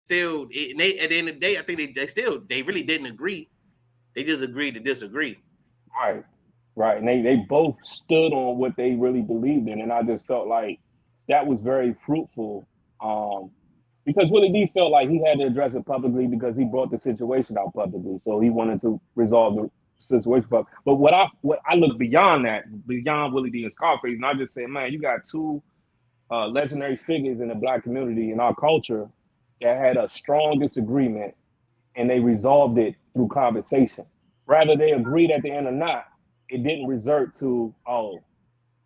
still, and they at the end of the day, I think they really didn't agree. They just agreed to disagree. Right, right. And they both stood on what they really believed in. And I just felt like that was very fruitful. Because Willie D felt like he had to address it publicly because he brought the situation out publicly. So he wanted to resolve the situation. But what I look beyond that, beyond Willie D and Scarface, and I just said, man, you got two legendary figures in the black community in our culture that had a strong disagreement and they resolved it through conversation. Rather they agreed at the end or not, it didn't resort to, oh,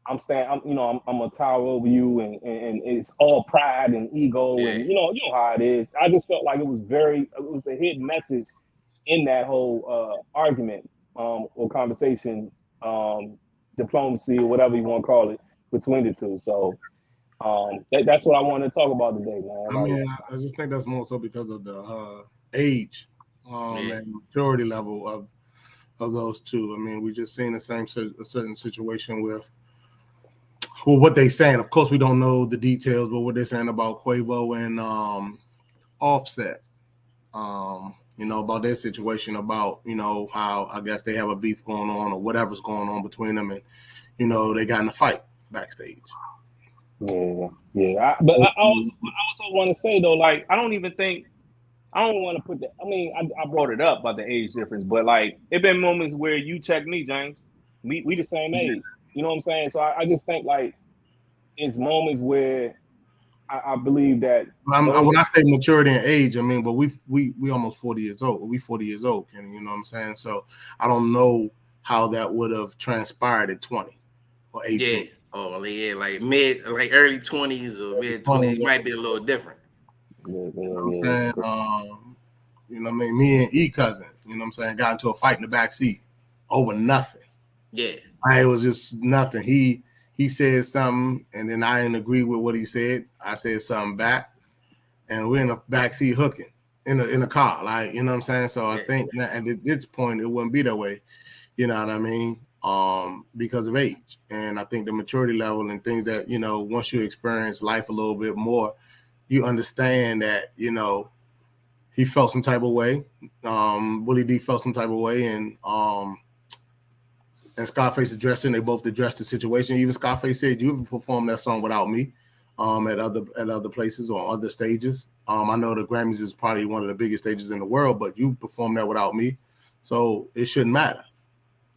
I'm gonna tower over you, and it's all pride and ego, Yeah, and how it is. I just felt like it was a hidden message in that whole argument or conversation, diplomacy or whatever you want to call it between the two. So that's what I want to talk about today, man. I Like, mean, I just think that's more so because of the age yeah, and maturity level of those two. I mean, we just seen a certain situation with what they saying. Of course, we don't know the details, but what they're saying about Quavo and Offset. About their situation, about how I guess they have a beef going on or whatever's going on between them, and they got in a fight backstage. yeah. I also want to say though, like, I don't want to put that. I mean, I brought it up about the age difference, but like, it been moments where you check me, James. We the same age. You know what I'm saying? So I just think like it's moments where I believe that those. When I say maturity and age, I mean, but we almost 40 years old. We 40 years old, Kenny. You know what I'm saying? So I don't know how that would have transpired at 20 or 18. yeah. Oh, yeah, like early 20s or mid 20s might be a little different. You know what I'm saying? I mean, me and cousin, you know what I'm saying, got into a fight in the back seat over nothing. Yeah. It was just nothing. He said something, and then I didn't agree with what he said. I said something back, and we're in the back seat hooking in a car, like, you know what I'm saying. So I think at this point it wouldn't be that way, you know what I mean? Because of age, and I think the maturity level and things that once you experience life a little bit more, you understand that he felt some type of way. Willie D felt some type of way, and Scarface addressed it. They both addressed the situation. Even Scarface said, "You performed that song without me at other places or other stages. I know the Grammys is probably one of the biggest stages in the world, but you performed that without me, so it shouldn't matter."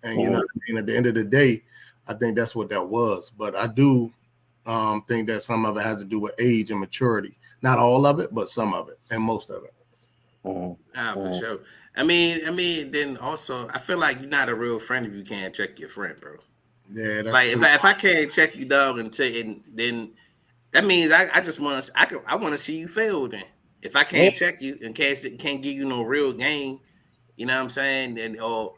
And you know what I mean? At the end of the day, I think that's what that was. But I do think that some of it has to do with age and maturity. Not all of it, but some of it and most of it. For sure. I mean, then also, I feel like you're not a real friend if you can't check your friend, bro. Yeah, that's like if I can't check you, dog, and then that means I want to see you fail. Then if I can't check you and can't give you no real game, you know what I'm saying? And or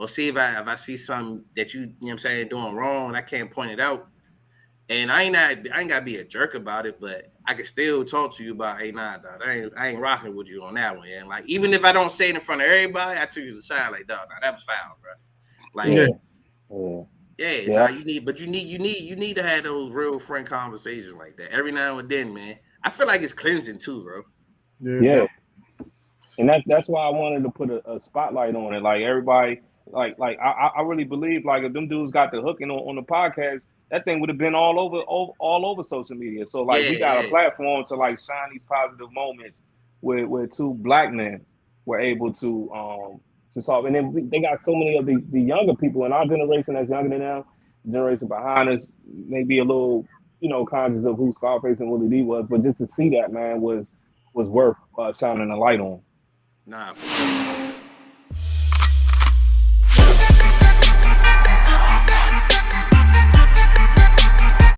see if I see something that you know what I'm saying doing wrong and I can't point it out. And I ain't gotta be a jerk about it, but I can still talk to you about, hey, nah, dog, I ain't rocking with you on that one. And like, even if I don't say it in front of everybody, I took you to the side, like, dog, nah, that was foul, bro. Like, nah, you need to have those real friend conversations like that every now and then, man. I feel like it's cleansing too, bro. Yeah. And that's why I wanted to put a spotlight on it. Like, everybody, I really believe, like, if them dudes got the hooking on the podcast, that thing would have been all over social media. So like, we got a platform to like shine these positive moments where two black men were able to solve. And then they got so many of the younger people in our generation that's younger than them, generation behind us, maybe a little conscious of who Scarface and Willie D was, but just to see that, man, was worth shining a light on. Nah, for sure.